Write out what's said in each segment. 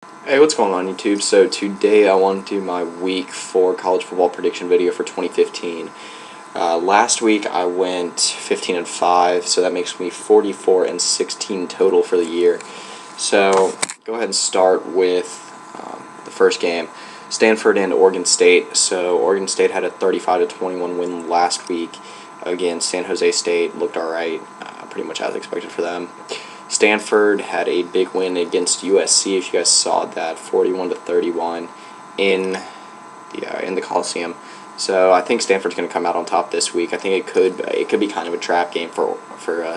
Hey, what's going on YouTube? So today I want to do my week 4 college football prediction video for 2015. Last week I went 15-5, so that makes me 44-16 total for the year. So go ahead and start with the first game, Stanford and Oregon State. So Oregon State had a 35-21 win last week against San Jose State. Looked alright, pretty much as expected for them. Stanford had a big win against USC. If you guys saw that, 41-31 in the Coliseum. So I think Stanford's going to come out on top this week. I think it could be kind of a trap game for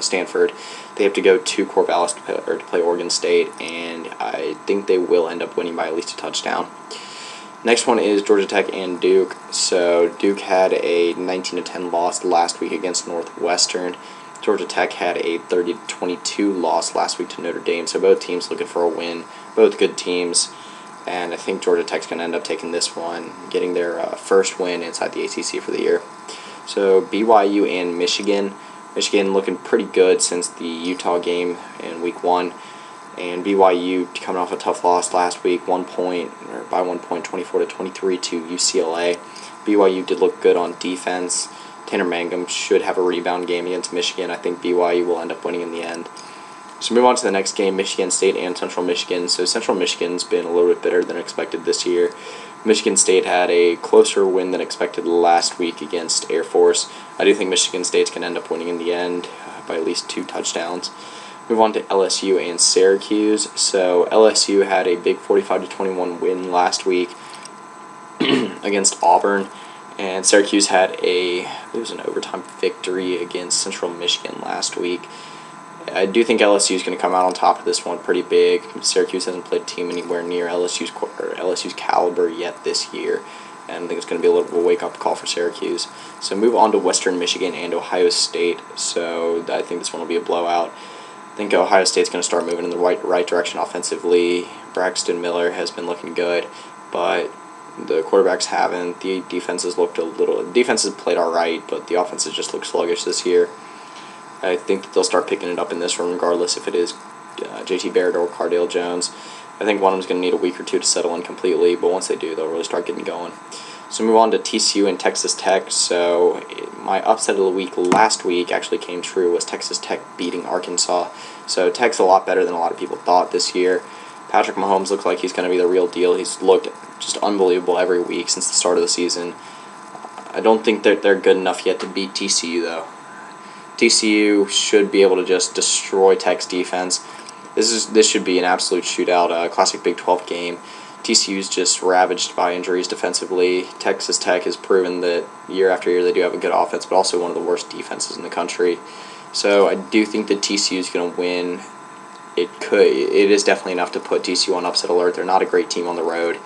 Stanford. They have to go to Corvallis to play Oregon State, and I think they will end up winning by at least a touchdown. Next one is Georgia Tech and Duke. So Duke had a 19-10 loss last week against Northwestern. Georgia Tech had a 30-22 loss last week to Notre Dame, so both teams looking for a win, both good teams, and I think Georgia Tech's going to end up taking this one, getting their first win inside the ACC for the year. So BYU and Michigan. Michigan looking pretty good since the Utah game in week 1, and BYU coming off a tough loss last week, by 1 point, 24-23 to UCLA. BYU did look good on defense. Tanner Mangum should have a rebound game against Michigan. I think BYU will end up winning in the end. So move on to the next game, Michigan State and Central Michigan. So Central Michigan's been a little bit better than expected this year. Michigan State had a closer win than expected last week against Air Force. I do think Michigan State's going to end up winning in the end by at least 2 touchdowns. Move on to LSU and Syracuse. So LSU had a big 45-21 win last week against Auburn. And Syracuse had it was an overtime victory against Central Michigan last week. I do think LSU is going to come out on top of this one pretty big. Syracuse hasn't played a team anywhere near LSU's caliber yet this year, and I think it's going to be a little bit of a wake-up call for Syracuse. So move on to Western Michigan and Ohio State. So I think this one will be a blowout. I think Ohio State's going to start moving in the right direction offensively. Braxton Miller has been looking good, but the quarterbacks haven't. The defenses played alright, but the offenses just look sluggish this year. I think that they'll start picking it up in this one, regardless if it is JT Barrett or Cardale Jones. I think one of them's going to need a week or two to settle in completely, but once they do, they'll really start getting going. So move on to TCU and Texas Tech. So my upset of the week last week actually came true, was Texas Tech beating Arkansas. So Tech's a lot better than a lot of people thought this year. Patrick Mahomes looks like he's going to be the real deal. He's looked just unbelievable every week since the start of the season. I don't think that they're good enough yet to beat TCU, though. TCU should be able to just destroy Tech's defense. This should be an absolute shootout, a classic Big 12 game. TCU's just ravaged by injuries defensively. Texas Tech has proven that year after year they do have a good offense, but also one of the worst defenses in the country. So I do think that TCU is going to win. It is definitely enough to put TCU on upset alert. They're not a great team on the road.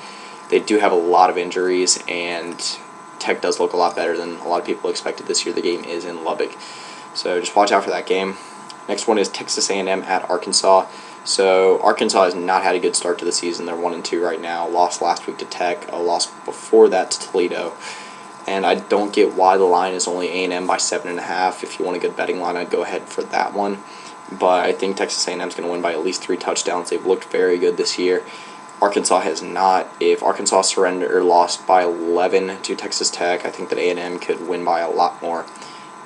They do have a lot of injuries, and Tech does look a lot better than a lot of people expected this year. The game is in Lubbock, so just watch out for that game. Next one is Texas A&M at Arkansas. So Arkansas has not had a good start to the season. They're 1-2 right now. Lost last week to Tech. A loss before that to Toledo. And I don't get why the line is only A&M by 7.5. If you want a good betting line, I'd go ahead for that one. But I think Texas A&M is going to win by at least 3 touchdowns. They've looked very good this year. Arkansas has not. If Arkansas lost by 11 to Texas Tech, I think that A&M could win by a lot more.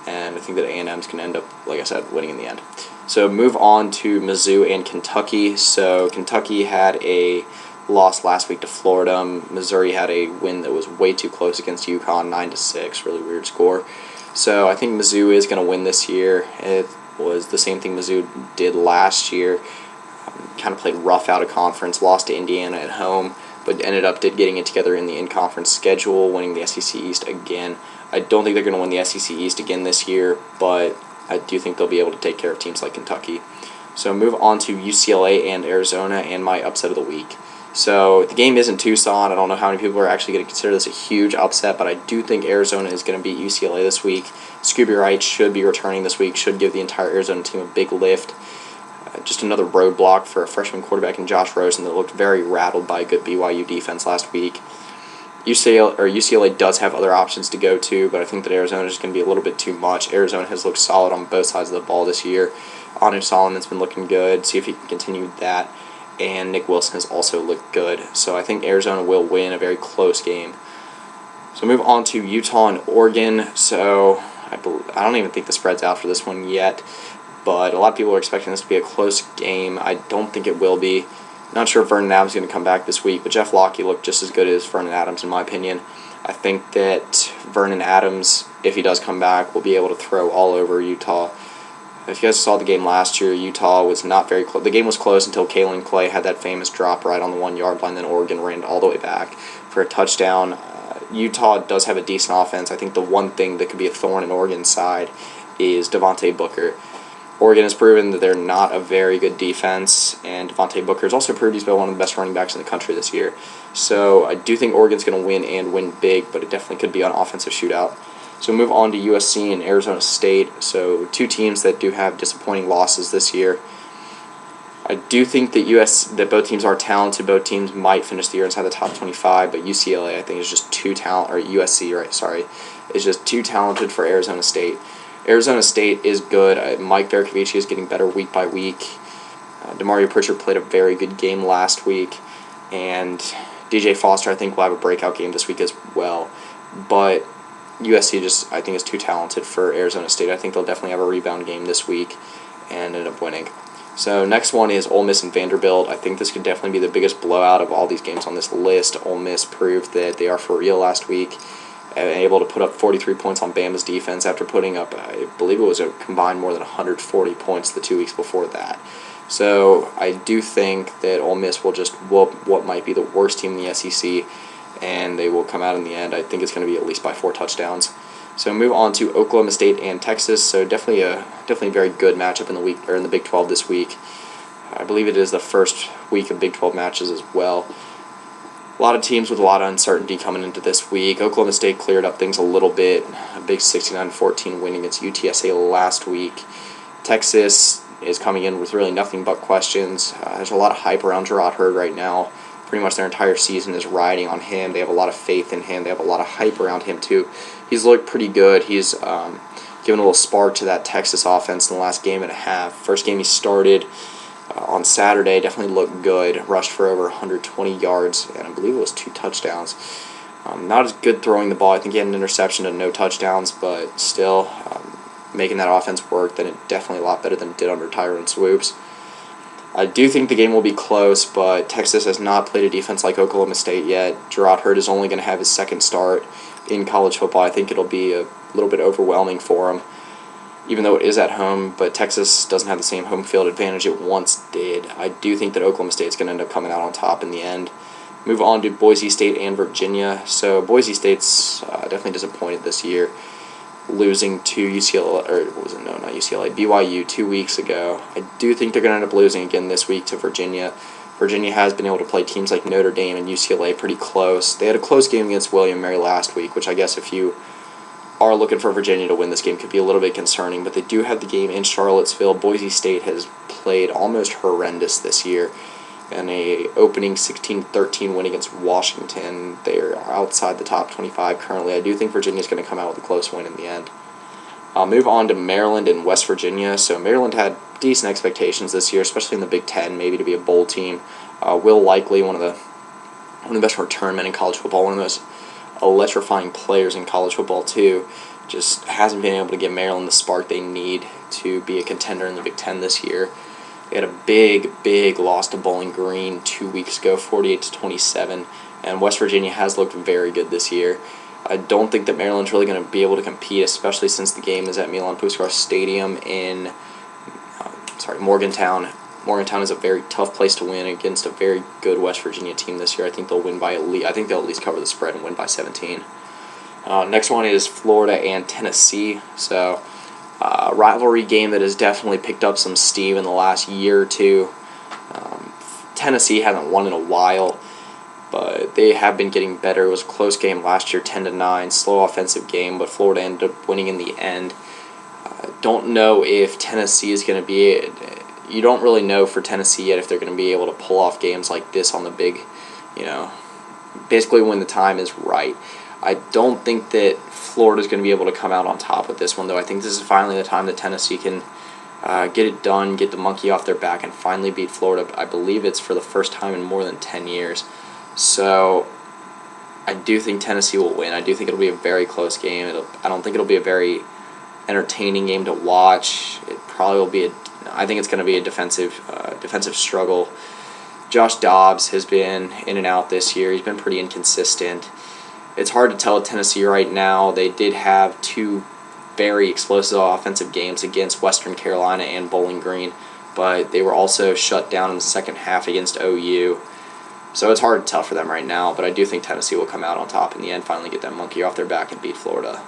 And I think that A&M is going to end up, like I said, winning in the end. So move on to Mizzou and Kentucky. So Kentucky had a loss last week to Florida. Missouri had a win that was way too close against UConn, 9-6, really weird score. So I think Mizzou is going to win this year. It was the same thing Mizzou did last year. Kind of played rough out of conference, lost to Indiana at home, but ended up getting it together in the in-conference schedule, winning the SEC East again. I don't think they're going to win the SEC East again this year, but I do think they'll be able to take care of teams like Kentucky. So move on to UCLA and Arizona and my upset of the week. So the game is in Tucson. I don't know how many people are actually going to consider this a huge upset, but I do think Arizona is going to beat UCLA this week. Scooby Wright should be returning this week, should give the entire Arizona team a big lift. Just another roadblock for a freshman quarterback in Josh Rosen that looked very rattled by a good BYU defense last week. UCLA does have other options to go to, but I think that Arizona is going to be a little bit too much. Arizona has looked solid on both sides of the ball this year. Anu Solomon's been looking good. See if he can continue that. and Nick Wilson has also looked good. So I think Arizona will win a very close game. So move on to Utah and Oregon. So I don't even think the spread's out for this one yet, but a lot of people are expecting this to be a close game. I don't think it will be. Not sure if Vernon Adams is going to come back this week, but Jeff Locke looked just as good as Vernon Adams in my opinion. I think that Vernon Adams, if he does come back, will be able to throw all over Utah. If you guys saw the game last year, Utah was not very close. The game was close until Kalen Clay had that famous drop right on the 1 yard line, then Oregon ran all the way back for a touchdown. Utah does have a decent offense. I think the one thing that could be a thorn in Oregon's side is Devontae Booker. Oregon has proven that they're not a very good defense, and Devontae Booker has also proved he's been one of the best running backs in the country this year. So I do think Oregon's going to win and win big, but it definitely could be an offensive shootout. So move on to USC and Arizona State. So two teams that do have disappointing losses this year. I do think that both teams are talented. Both teams might finish the year inside the top 25, but UCLA I think is just too talented, or USC, right? Sorry, is just too talented for Arizona State. Arizona State is good. Mike Bercovici is getting better week by week. Demario Pritchard played a very good game last week, and DJ Foster I think will have a breakout game this week as well. But USC just I think is too talented for Arizona State. I think they'll definitely have a rebound game this week and end up winning. So next one is Ole Miss and Vanderbilt. I think this could definitely be the biggest blowout of all these games on this list. Ole Miss proved that they are for real last week, able to put up 43 points on Bama's defense after putting up, I believe it was a combined more than 140 points the 2 weeks before that. So I do think that Ole Miss will just whoop what might be the worst team in the SEC, and they will come out in the end. I think it's going to be at least by 4 touchdowns. So move on to Oklahoma State and Texas. So definitely a very good matchup in the Big 12 this week. I believe it is the first week of Big 12 matches as well. A lot of teams with a lot of uncertainty coming into this week. Oklahoma State cleared up things a little bit. A big 69-14 win against UTSA last week. Texas is coming in with really nothing but questions. There's a lot of hype around Gerard Hurd right now. Pretty much their entire season is riding on him. They have a lot of faith in him. They have a lot of hype around him too. He's looked pretty good. He's given a little spark to that Texas offense in the last game and a half. First game he started on Saturday definitely looked good. Rushed for over 120 yards, and I believe it was 2 touchdowns. Not as good throwing the ball. I think he had an interception and no touchdowns, but still making that offense work. Then it definitely a lot better than it did under Tyron Swoops. I do think the game will be close, but Texas has not played a defense like Oklahoma State yet. Gerard Hurd is only going to have his second start in college football. I think it'll be a little bit overwhelming for him, even though it is at home, but Texas doesn't have the same home field advantage it once did. I do think that Oklahoma State is going to end up coming out on top in the end. Move on to Boise State and Virginia. So Boise State's definitely disappointed this year, losing to UCLA, or what was it? No, not UCLA, BYU 2 weeks ago. I do think they're going to end up losing again this week to Virginia. Virginia has been able to play teams like Notre Dame and UCLA pretty close. They had a close game against William Mary last week, which I guess if you are looking for Virginia to win this game could be a little bit concerning, but they do have the game in Charlottesville. Boise State has played almost horrendous this year. In a opening 16-13 win against Washington, they're outside the top 25 currently. I do think Virginia's going to come out with a close win in the end. I'll move on to Maryland and West Virginia. So Maryland had decent expectations this year, especially in the Big Ten, maybe to be a bowl team. Will Likely, one of the best return men in college football, one of the most electrifying players in college football too, just hasn't been able to give Maryland the spark they need to be a contender in the Big Ten this year. They had a big loss to Bowling Green 2 weeks ago, 48-27, and West Virginia has looked very good this year. I don't think that Maryland's really going to be able to compete, especially since the game is at Milan Puskar Stadium in Morgantown. Morgantown is a very tough place to win against a very good West Virginia team this year. I think they'll win by I think they'll at least cover the spread and win by 17. Next one is Florida and Tennessee. So rivalry game that has definitely picked up some steam in the last year or two. Tennessee hasn't won in a while, but they have been getting better. It was a close game last year, 10-9, slow offensive game, but Florida ended up winning in the end. Don't know if Tennessee is going to be. You don't really know for Tennessee yet if they're going to be able to pull off games like this on the big, basically when the time is right. I don't think that Florida's going to be able to come out on top with this one, though. I think this is finally the time that Tennessee can get it done, get the monkey off their back, and finally beat Florida. I believe it's for the first time in more than 10 years. So I do think Tennessee will win. I do think it'll be a very close game. I don't think it'll be a very entertaining game to watch. It probably will be I think it's going to be a defensive struggle. Josh Dobbs has been in and out this year. He's been pretty inconsistent. It's hard to tell with Tennessee right now. They did have two very explosive offensive games against Western Carolina and Bowling Green, but they were also shut down in the second half against OU. So it's hard to tell for them right now, but I do think Tennessee will come out on top in the end, finally get that monkey off their back and beat Florida.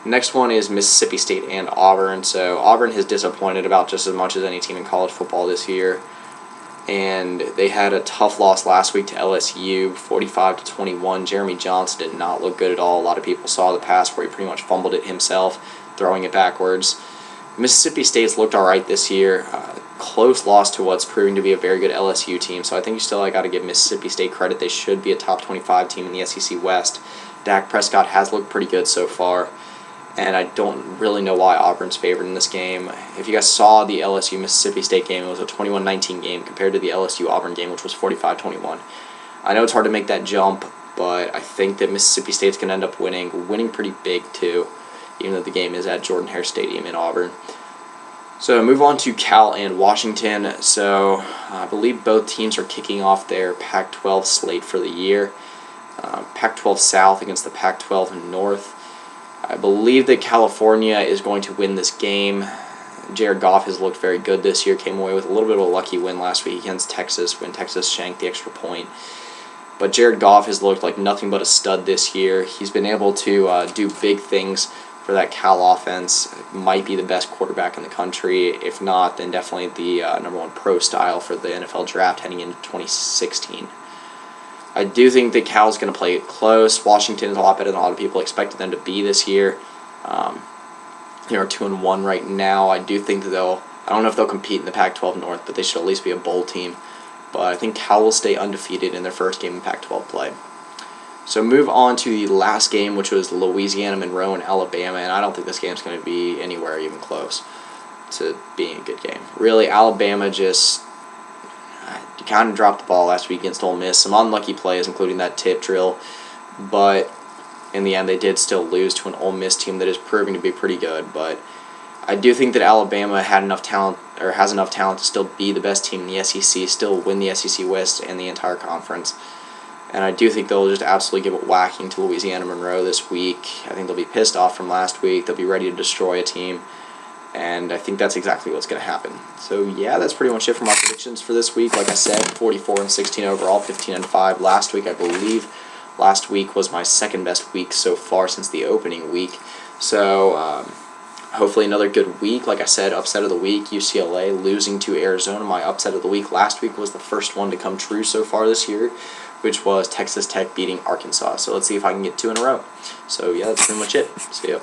Next one is Mississippi State and Auburn. So Auburn has disappointed about just as much as any team in college football this year. And they had a tough loss last week to LSU, 45-21. Jeremy Johnson did not look good at all. A lot of people saw the pass where he pretty much fumbled it himself, throwing it backwards. Mississippi State's looked all right this year. Close loss to what's proving to be a very good LSU team. So I think you still got to give Mississippi State credit. They should be a top 25 team in the SEC West. Dak Prescott has looked pretty good so far. And I don't really know why Auburn's favored in this game. If you guys saw the LSU-Mississippi State game, it was a 21-19 game compared to the LSU-Auburn game, which was 45-21. I know it's hard to make that jump, but I think that Mississippi State's going to end up winning pretty big too, even though the game is at Jordan-Hare Stadium in Auburn. So move on to Cal and Washington. So I believe both teams are kicking off their Pac-12 slate for the year. Pac-12 South against the Pac-12 North. I believe that California is going to win this game. Jared Goff has looked very good this year. Came away with a little bit of a lucky win last week against Texas when Texas shanked the extra point. But Jared Goff has looked like nothing but a stud this year. He's been able to do big things for that Cal offense. Might be the best quarterback in the country. If not, then definitely the #1 pro style for the NFL draft heading into 2016. I do think that Cal's going to play it close. Washington is a lot better than a lot of people expected them to be this year. They're 2-1 right now. I do think that I don't know if they'll compete in the Pac-12 North, but they should at least be a bowl team. But I think Cal will stay undefeated in their first game in Pac-12 play. So move on to the last game, which was Louisiana, Monroe, and Alabama. And I don't think this game's going to be anywhere even close to being a good game. Really, Alabama just kind of dropped the ball last week against Ole Miss. Some unlucky plays, including that tip drill. But in the end, they did still lose to an Ole Miss team that is proving to be pretty good. But I do think that Alabama has enough talent to still be the best team in the SEC, still win the SEC West and the entire conference. And I do think they'll just absolutely give it whacking to Louisiana Monroe this week. I think they'll be pissed off from last week. They'll be ready to destroy a team. And I think that's exactly what's going to happen. So, yeah, that's pretty much it for my predictions for this week. Like I said, 44-16 overall, 15-5 last week, I believe. Last week was my second best week so far since the opening week. So, hopefully another good week. Like I said, upset of the week, UCLA losing to Arizona. My upset of the week last week was the first one to come true so far this year, which was Texas Tech beating Arkansas. So let's see if I can get 2 in a row. So, yeah, that's pretty much it. See ya.